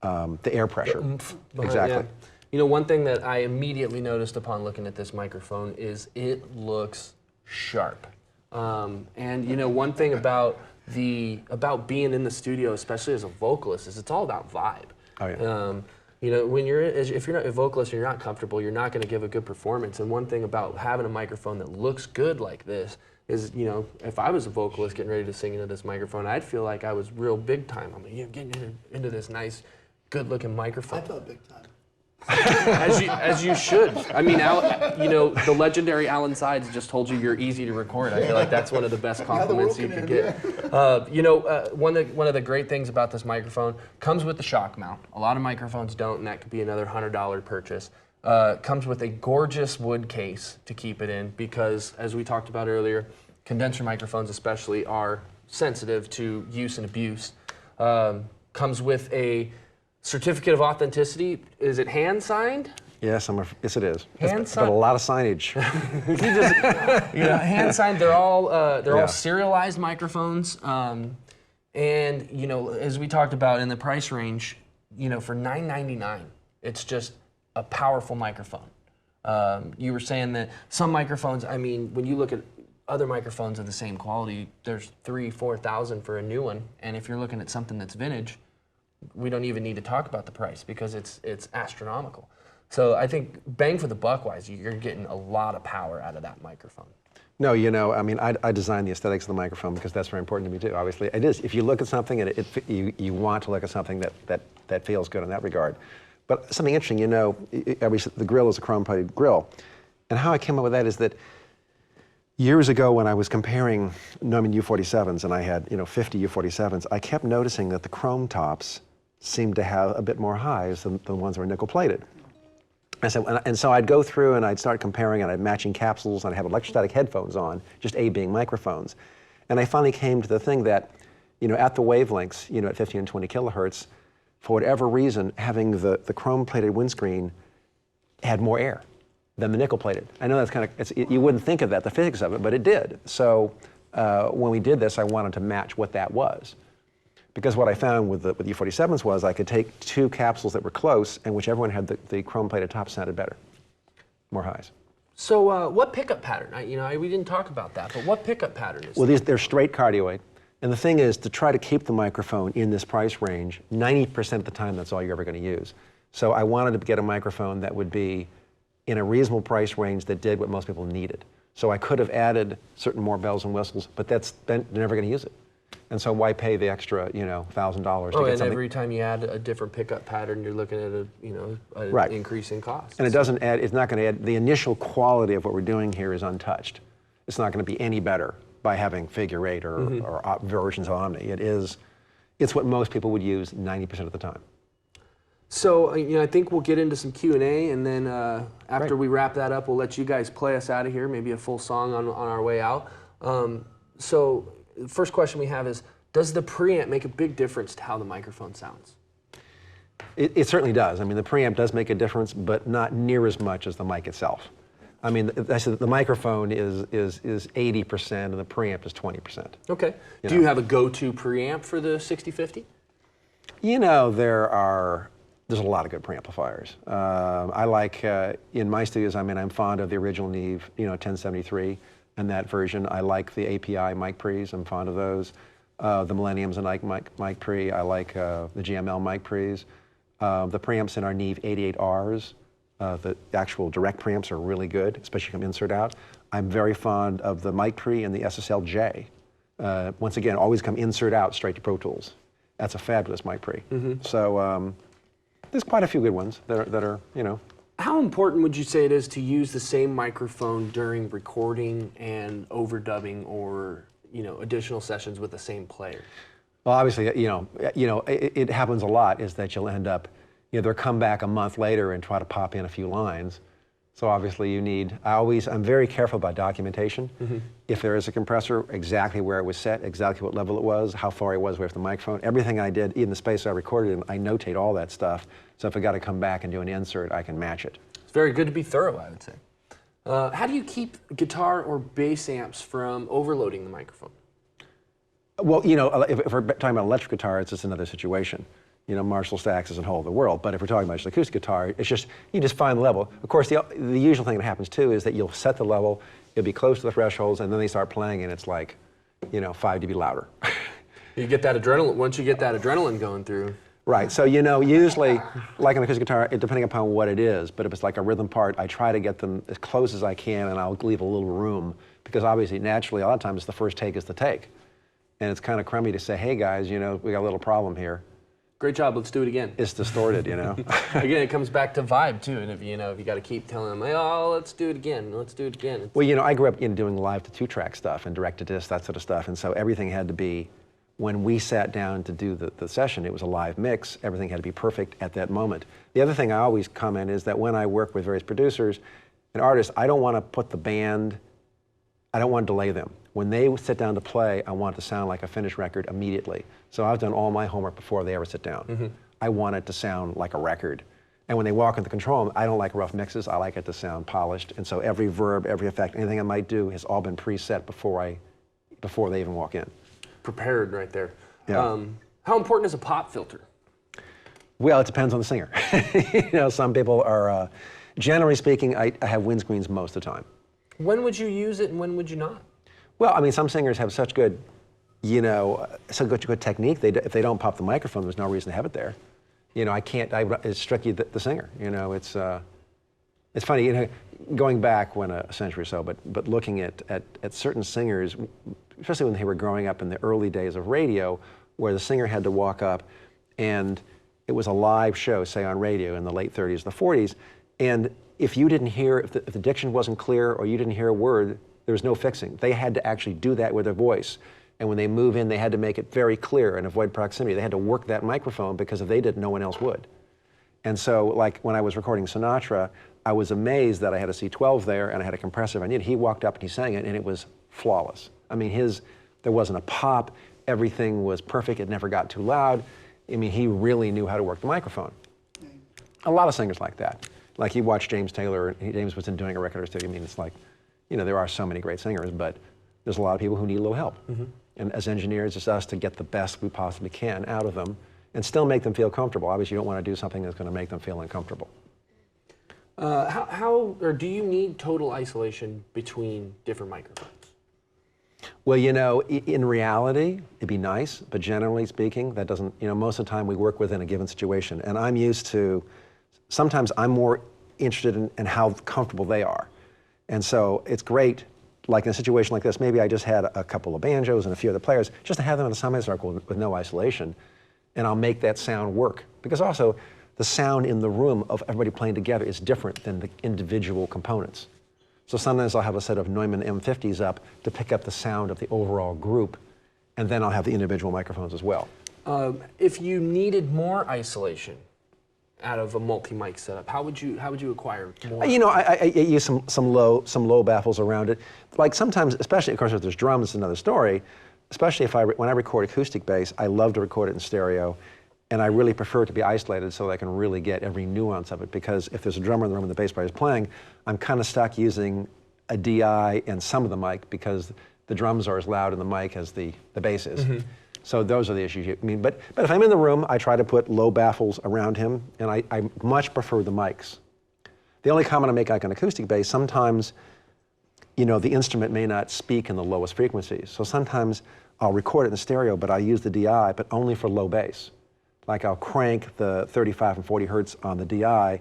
the air pressure. Exactly. Yeah. You know, one thing that I immediately noticed upon looking at this microphone is it looks sharp. And you know, one thing about about being in the studio, especially as a vocalist, is it's all about vibe. Oh, yeah. You know, if you're not a vocalist and you're not comfortable, you're not going to give a good performance. And one thing about having a microphone that looks good like this is, you know, if I was a vocalist getting ready to sing into this microphone, I'd feel like I was real big time. I'm like, yeah, getting into this nice, good-looking microphone. I felt big time. As you should. I mean, you know, the legendary Allan Sides just told you you're easy to record. I feel like that's one of the best compliments you could get. You know, one of the great things about this microphone comes with the shock mount. A lot of microphones don't, and that could be another $100 purchase. Comes with a gorgeous wood case to keep it in because, as we talked about earlier, condenser microphones especially are sensitive to use and abuse. Comes with a certificate of authenticity. Is it hand signed? Yes, yes, it is. Hand It's got a lot of signage. Hand signed. They're all Yeah. serialized microphones. And you know, as we talked about in the price range, you know, for $9.99, it's just a powerful microphone. You were saying that some microphones. I mean, when you look at other microphones of the same quality, there's $3,000-$4,000 for a new one, and if you're looking at something that's vintage, we don't even need to talk about the price because it's astronomical. So I think bang for the buck wise, you're getting a lot of power out of that microphone. No, you know, I mean, I designed the aesthetics of the microphone because that's very important to me too. Obviously, it is. If you look at something and you want to look at something that feels good in that regard. But something interesting, you know, obviously the grill is a chrome-plated grill, and how I came up with that is that years ago when I was comparing U47s and I had 50 U47s, I kept noticing that the chrome tops seemed to have a bit more highs than the ones that were nickel-plated. And so I'd go through and I'd start comparing, and I'd matching capsules, and I'd have electrostatic headphones on, just A being microphones. And I finally came to the thing that, at the wavelengths, at 15 and 20 kilohertz, for whatever reason, having the chrome-plated windscreen had more air than the nickel-plated. I know that's you wouldn't think of that, the physics of it, but it did. So when we did this, I wanted to match what that was. Because what I found with U47s was I could take two capsules that were close, and whichever one had the chrome-plated top sounded better, more highs. So what pickup pattern? We didn't talk about that, but what pickup pattern is Well, they're straight cardioid. And the thing is, to try to keep the microphone in this price range, 90% of the time, that's all you're ever going to use. So I wanted to get a microphone that would be in a reasonable price range that did what most people needed. So I could have added certain more bells and whistles, but they're never going to use it. And so why pay the extra, $1,000 to get something? Every time you add a different pickup pattern, you're looking at an increase in cost. And it's not going to add, the initial quality of what we're doing here is untouched. It's not going to be any better by having figure eight or versions of Omni. It's what most people would use 90% of the time. So, I think we'll get into some Q&A, and then after we wrap that up, we'll let you guys play us out of here, maybe a full song on our way out. So, the first question we have is, does the preamp make a big difference to how the microphone sounds? It certainly does. I mean, the preamp does make a difference, but not near as much as the mic itself. I mean, I said the microphone is 80% and the preamp is 20%. Okay. Do you have a go-to preamp for the 6050? There's a lot of good preamplifiers. I like, in my studios, I'm fond of the original Neve, 1073 and that version. I like the API mic pre's, I'm fond of those. The Millenniums and mic pre, I like the GML mic pre's. The preamps in our Neve 88Rs, the actual direct preamps are really good, especially from insert out. I'm very fond of the mic pre and the SSL-J. Once again, always come insert out straight to Pro Tools. That's a fabulous mic pre. So there's quite a few good ones that are. How important would you say it is to use the same microphone during recording and overdubbing or additional sessions with the same player? Well, obviously, it happens a lot. Is that you'll end up, they'll come back a month later and try to pop in a few lines. So obviously, I'm very careful about documentation. If there is a compressor, exactly where it was set, exactly what level it was, how far it was away from the microphone, everything I did, even the space I recorded in, I notate all that stuff. So if I got to come back and do an insert, I can match it. It's very good to be thorough, I would say. How do you keep guitar or bass amps from overloading the microphone? Well, if we're talking about electric guitar, it's just another situation. Marshall Stacks isn't whole of the world, but if we're talking about just acoustic guitar, it's just, you just find the level. Of course, the usual thing that happens too is that you'll set the level, it'll be close to the thresholds, and then they start playing and it's like, 5 dB louder. You get that adrenaline, once you get that adrenaline going through. Right, so you know, usually, like an acoustic guitar, depending upon what it is, but if it's like a rhythm part, I try to get them as close as I can, and I'll leave a little room, because obviously, naturally, a lot of times the first take is the take. And it's kind of crummy to say, hey guys, you know, we got a little problem here. Great job, let's do it again. It's distorted, you know. Again, it comes back to vibe too, and if you got to keep telling them, oh, let's do it again, let's do it again. Well, you know, I grew up doing live to 2-track stuff and direct to disc, that sort of stuff, and so everything had to be, when we sat down to do the session, it was a live mix, everything had to be perfect at that moment. The other thing I always comment is that when I work with various producers and artists, I don't want to put the band, I don't want to delay them. When they sit down to play, I want it to sound like a finished record immediately. So I've done all my homework before they ever sit down. I want it to sound like a record. And when they walk into the control room, I don't like rough mixes, I like it to sound polished. And so every verb, every effect, anything I might do has all been preset before they even walk in. Prepared right there. Yeah. How important is a pop filter? Well, it depends on the singer. You know, some people are, generally speaking, I have windscreens most of the time. When would you use it and when would you not? Well, I mean, some singers have such good, you know, so good technique, if they don't pop the microphone, there's no reason to have it there. You know, it's strictly the singer, you know, it's funny, you know, going back a century or so, but looking at certain singers, especially when they were growing up in the early days of radio, where the singer had to walk up and it was a live show, say on radio in the late 30s, the 40s, and if you didn't hear, if the diction wasn't clear or you didn't hear a word, there was no fixing. They had to actually do that with their voice. And when they move in, they had to make it very clear and avoid proximity. They had to work that microphone because if they didn't, no one else would. And so, like when I was recording Sinatra, I was amazed that I had a C12 there and I had a compressor I needed. He walked up and he sang it and it was flawless. I mean, there wasn't a pop, everything was perfect, it never got too loud. I mean, he really knew how to work the microphone. A lot of singers like that. Like you watch James Taylor, James was doing a record or two, I mean, it's like, you know, there are so many great singers, but there's a lot of people who need a little help. And as engineers, it's us to get the best we possibly can out of them and still make them feel comfortable. Obviously, you don't want to do something that's going to make them feel uncomfortable. Do you need total isolation between different microphones? Well, you know, in reality, it'd be nice, but generally speaking, that doesn't, you know, most of the time we work within a given situation. And I'm used to, sometimes I'm more interested in how comfortable they are. And so it's great, like in a situation like this, maybe I just had a couple of banjos and a few other players, just to have them in a semicircle with no isolation, and I'll make that sound work. Because also, the sound in the room of everybody playing together is different than the individual components. So sometimes I'll have a set of Neumann M50s up to pick up the sound of the overall group, and then I'll have the individual microphones as well. If you needed more isolation out of a multi-mic setup, how would you acquire more? You know, I use some low baffles around it. Like sometimes, especially of course if there's drums, it's another story. Especially when I record acoustic bass, I love to record it in stereo, and I really prefer it to be isolated so that I can really get every nuance of it. Because if there's a drummer in the room and the bass player is playing, I'm kind of stuck using a DI and some of the mic because the drums are as loud in the mic as the bass is. So those are the issues. I mean, but if I'm in the room, I try to put low baffles around him, and I much prefer the mics. The only comment I make like on acoustic bass, sometimes, you know, the instrument may not speak in the lowest frequencies. So sometimes I'll record it in stereo, but I use the DI, but only for low bass. Like I'll crank the 35 and 40 hertz on the DI,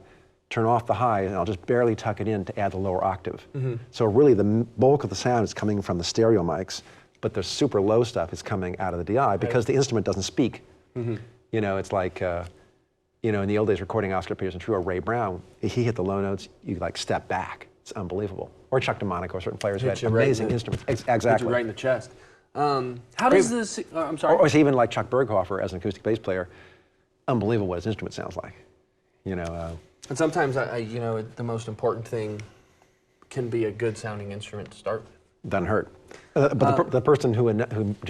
turn off the high, and I'll just barely tuck it in to add the lower octave. So really the bulk of the sound is coming from the stereo mics, but the super low stuff is coming out of the DI because the instrument doesn't speak. You know, it's like, you know, in the old days recording Oscar Peterson True or Ray Brown, he hit the low notes, you like step back. It's unbelievable. Or Chuck DeMonico, certain players who had amazing instruments. Exactly. Hit you right in the chest. How does this, I'm sorry. Or even like Chuck Berghofer as an acoustic bass player, unbelievable what his instrument sounds like. You know. And sometimes, you know, the most important thing can be a good sounding instrument to start with. Doesn't hurt. But the person who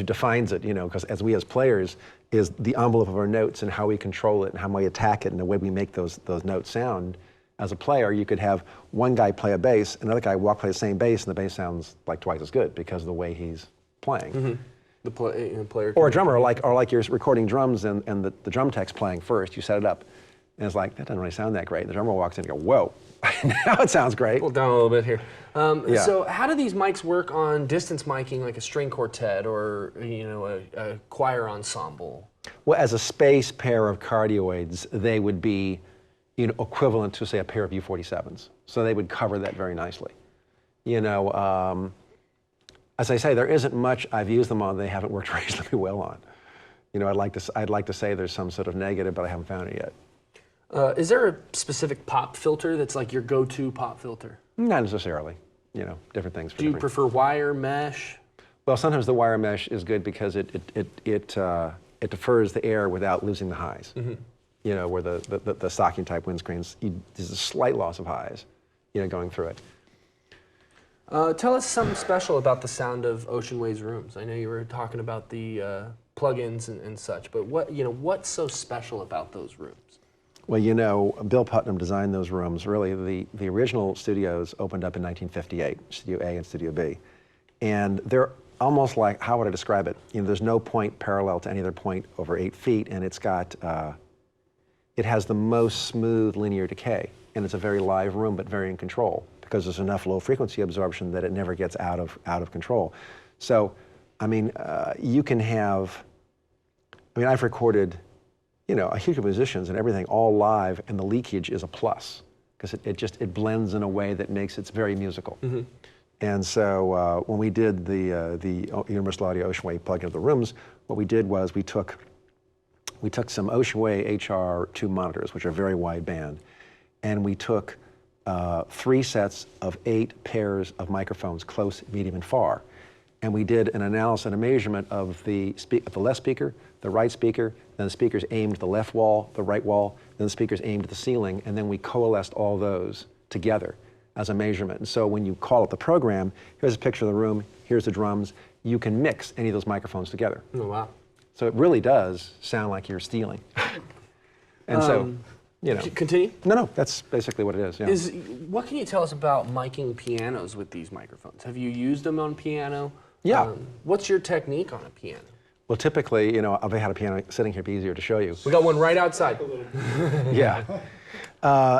defines it, you know, because as we as players, is the envelope of our notes and how we control it and how we attack it and the way we make those notes sound. As a player, you could have one guy play a bass, another guy play the same bass, and the bass sounds like twice as good because of the way he's playing. The player. Or a drummer, or like you're recording drums and the drum tech's playing first. You set it up. And it's like, that doesn't really sound that great. And the drummer walks in and goes, whoa, now it sounds great. Pull down a little bit here. Yeah. So how do these mics work on distance miking, like a string quartet or a choir ensemble? Well, as a space pair of cardioids, they would be equivalent to, say, a pair of U47s. So they would cover that very nicely. As I say, there isn't much I've used them on they haven't worked reasonably well on. I'd like to say there's some sort of negative, but I haven't found it yet. Is there a specific pop filter that's like your go-to pop filter? Not necessarily. Different things. Do you prefer wire, mesh? Well, sometimes the wire mesh is good because it defers the air without losing the highs. Mm-hmm. Where the stocking type windscreens, there's a slight loss of highs, going through it. Tell us something special about the sound of Ocean Waves rooms. I know you were talking about the plugins and such, but what's so special about those rooms? Well, Bill Putnam designed those rooms. Really, the original studios opened up in 1958, Studio A and Studio B. And they're almost like, how would I describe it? There's no point parallel to any other point over 8 feet, and it's got, it has the most smooth linear decay. And it's a very live room, but very in control, because there's enough low frequency absorption that it never gets out of control. So, you can have, I've recorded, a huge of musicians and everything all live, and the leakage is a plus, because it blends in a way that makes it very musical. Mm-hmm. And so when we did the Universal Audio Ocean Way plug into the rooms, what we did was we took some Ocean Way HR2 monitors, which are very wide band, and we took 3 sets of 8 pairs of microphones, close, medium, and far. And we did an analysis and a measurement of the left speaker, the right speaker, then the speakers aimed at the left wall, the right wall, then the speakers aimed at the ceiling, and then we coalesced all those together as a measurement. And so when you call up the program, here's a picture of the room, here's the drums, you can mix any of those microphones together. Oh, wow. So it really does sound like you're stealing. And so, Continue? No, that's basically what it is, yeah. What can you tell us about miking pianos with these microphones? Have you used them on piano? Yeah. What's your technique on a piano? Well, typically, I've had a piano sitting here, it'd be easier to show you. We got one right outside. Yeah.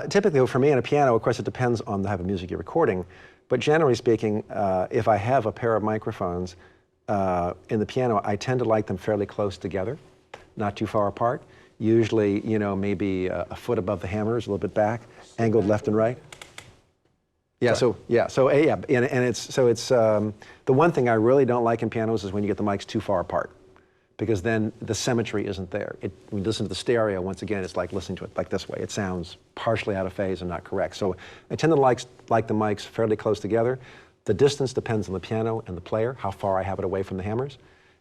Typically, for me on a piano, of course, it depends on the type of music you're recording. But generally speaking, if I have a pair of microphones in the piano, I tend to like them fairly close together, not too far apart. Usually, maybe a foot above the hammers, a little bit back, angled left and right. Yeah. And it's the one thing I really don't like in pianos is when you get the mics too far apart, because then the symmetry isn't there. When you listen to the stereo, once again, it's like listening to it like this way. It sounds partially out of phase and not correct. So I tend to like the mics fairly close together. The distance depends on the piano and the player, how far I have it away from the hammers.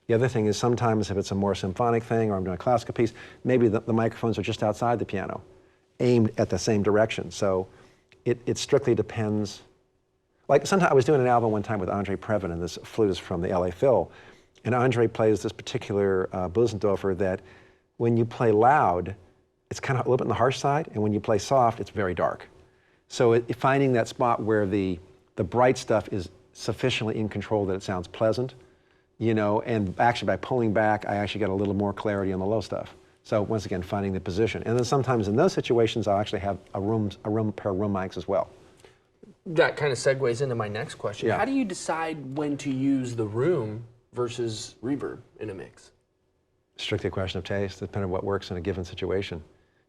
The other thing is sometimes if it's a more symphonic thing or I'm doing a classical piece, maybe the microphones are just outside the piano, aimed at the same direction. So it strictly depends. Like sometimes I was doing an album one time with Andre Previn, and this flutist from the LA Phil, and Andre plays this particular Bösendorfer that when you play loud, it's kind of a little bit on the harsh side, and when you play soft, it's very dark. So finding that spot where the bright stuff is sufficiently in control that it sounds pleasant, and actually by pulling back, I actually get a little more clarity on the low stuff. So once again, finding the position. And then sometimes in those situations, I'll actually have a pair of room mics as well. That kind of segues into my next question. Yeah. How do you decide when to use the room versus reverb in a mix? Strictly a question of taste, depending on what works in a given situation.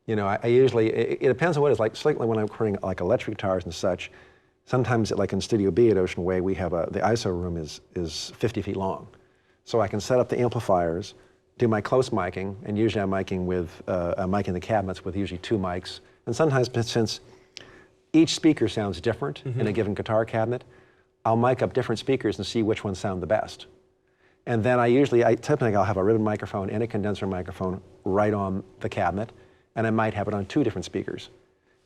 I usually, it depends on what it's like. Certainly when I'm recording like electric guitars and such, sometimes like in Studio B at Ocean Way, we have the ISO room is 50 feet long. So I can set up the amplifiers, do my close miking, and usually I'm miking with, miking the cabinets with usually 2 mics. And sometimes since each speaker sounds different in a given guitar cabinet, I'll mic up different speakers and see which ones sound the best. And then typically I'll have a ribbon microphone and a condenser microphone right on the cabinet, and I might have it on 2 different speakers.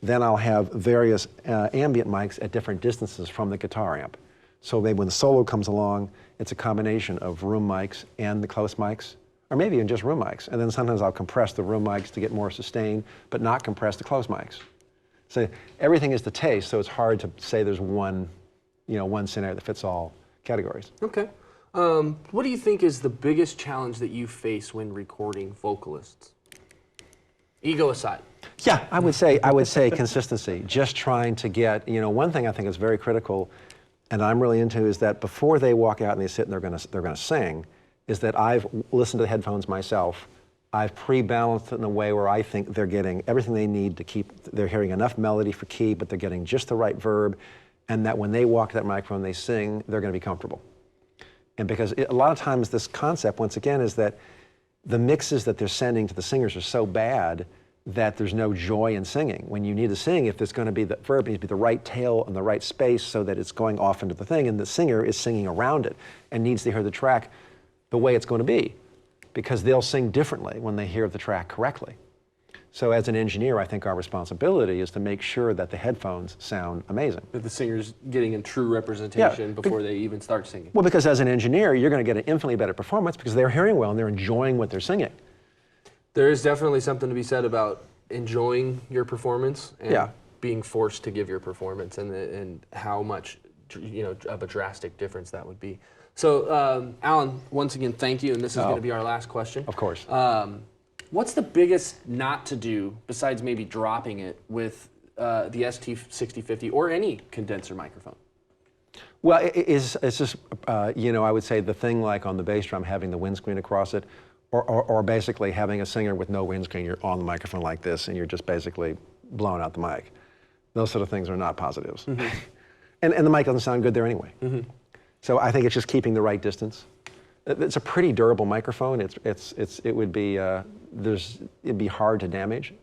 Then I'll have various ambient mics at different distances from the guitar amp. So maybe when the solo comes along, it's a combination of room mics and the close mics, or maybe even just room mics. And then sometimes I'll compress the room mics to get more sustain, but not compress the close mics. So everything is to taste, so it's hard to say there's one scenario that fits all categories. Okay. What do you think is the biggest challenge that you face when recording vocalists? Ego aside. Yeah, I would say consistency. Just trying to get, one thing I think is very critical, and I'm really into, is that before they walk out and they sit and they're gonna sing, is that I've listened to the headphones myself. I've pre-balanced it in a way where I think they're getting everything they need to keep. They're hearing enough melody for key, but they're getting just the right verb, and that when they walk to that microphone, they sing, they're gonna be comfortable. And because a lot of times this concept, once again, is that the mixes that they're sending to the singers are so bad that there's no joy in singing. When you need to sing, if there's going to be the verb, it needs to be the right tail and the right space so that it's going off into the thing, and the singer is singing around it and needs to hear the track the way it's going to be, because they'll sing differently when they hear the track correctly. So as an engineer, I think our responsibility is to make sure that the headphones sound amazing. That the singer's getting a true representation before they even start singing. Well, because as an engineer, you're going to get an infinitely better performance because they're hearing well and they're enjoying what they're singing. There is definitely something to be said about enjoying your performance and being forced to give your performance, and how much of a drastic difference that would be. So, Allan, once again, thank you, and this is going to be our last question. Of course. What's the biggest not to do, besides maybe dropping it, with the ST6050 or any condenser microphone? Well, it's just, I would say the thing like on the bass drum, having the windscreen across it, or basically having a singer with no windscreen, you're on the microphone like this, and you're just basically blowing out the mic. Those sort of things are not positives. Mm-hmm. and the mic doesn't sound good there anyway. Mm-hmm. So I think it's just keeping the right distance. It's a pretty durable microphone. It would be it'd be hard to damage,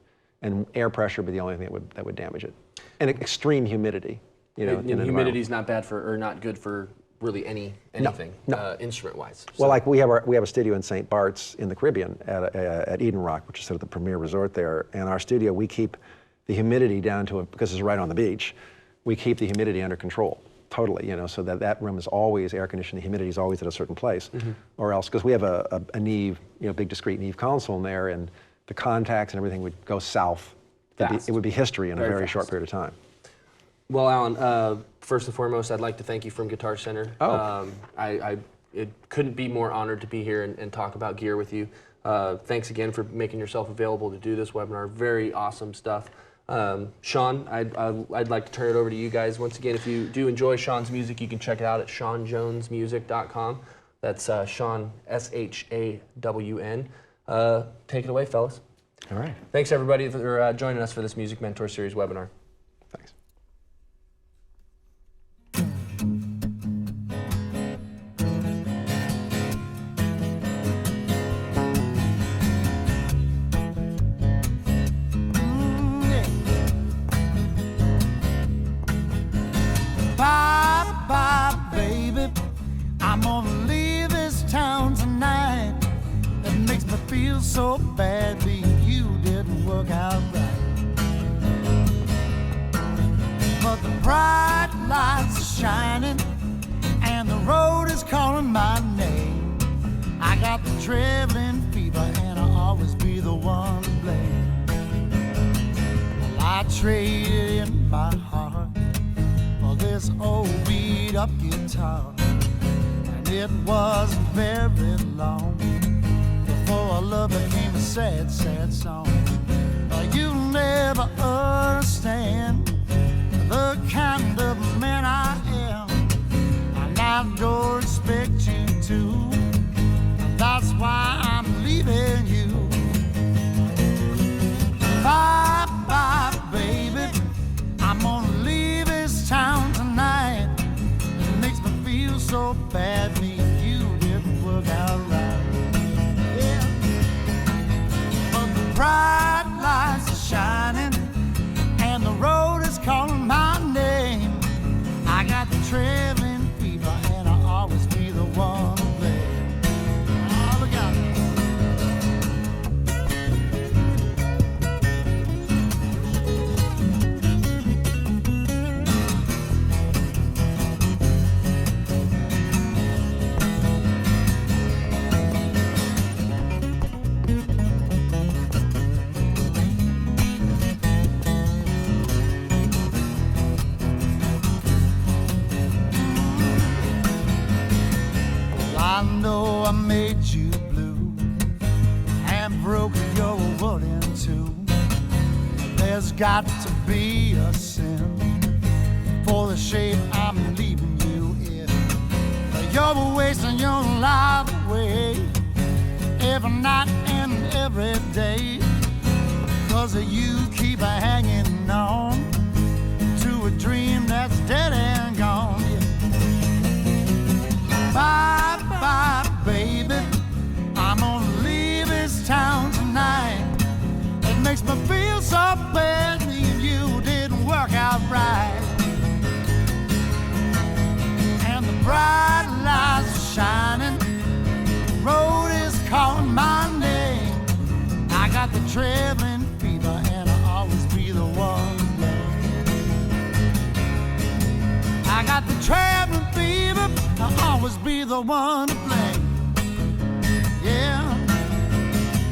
and air pressure would be the only thing that would damage it, and extreme humidity. And humidity's not bad or not good for really anything instrument-wise. Well, like we have a studio in St. Bart's in the Caribbean at Eden Rock, which is sort of the premier resort there. And our studio, we keep the humidity down to because it's right on the beach. We keep the humidity under control totally, so that room is always air conditioned. The humidity is always at a certain place, or else because we have a Neve, big discrete Neve console in there, and the contacts and everything would go south. It would be history in a very short period of time. Well, Allan, first and foremost, I'd like to thank you from Guitar Center. Oh. It couldn't be more honored to be here and talk about gear with you. Thanks again for making yourself available to do this webinar. Very awesome stuff. Shawn, I'd like to turn it over to you guys. Once again, if you do enjoy Shawn's music, you can check it out at ShawnJonesMusic.com. That's Shawn, S-H-A-W-N. Take it away, fellas. All right. Thanks, everybody, for joining us for this Music Mentor Series webinar. Thanks. Bye-bye, baby, I'm gonna leave this town tonight. It makes me feel so bad being you didn't work out right. But the bright lights are shining and the road is calling my name. I got the traveling fever and I'll always be the one to blame. Well, I traded in my heart for this old beat up guitar, and it wasn't very long before love became a sad, sad song. You'll never understand the kind of man I am, and I don't expect you to, and that's why I'm leaving you. Bye bye, baby, I'm gonna leave this town tonight. It makes me feel so bad, me and you didn't work out right. Yeah, but the bright lights are shining and the road is calling my name. I got the traveling fever and I'll always be the one to blame. Oh, look out. I know I made you blue and broke your world in two. there's got to be a sin for the shape I'm leaving you in. You're wasting your life away every night and every day, 'cause you keep hanging on to a dream that's dead and gone. Bye, bye, baby, I'm gonna leave this town tonight. It makes me feel so bad that you didn't work out right. And the bright lights are shining, the road is calling my name. I got the traveling fever and I'll always be the one to blame. I got the traveling fever, I'll always be the one to blame. Yeah,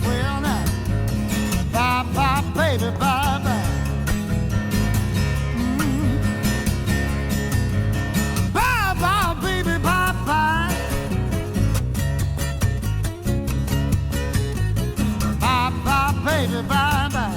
well now, bye bye baby, bye bye. Bye bye baby, bye bye. Bye bye baby, bye bye.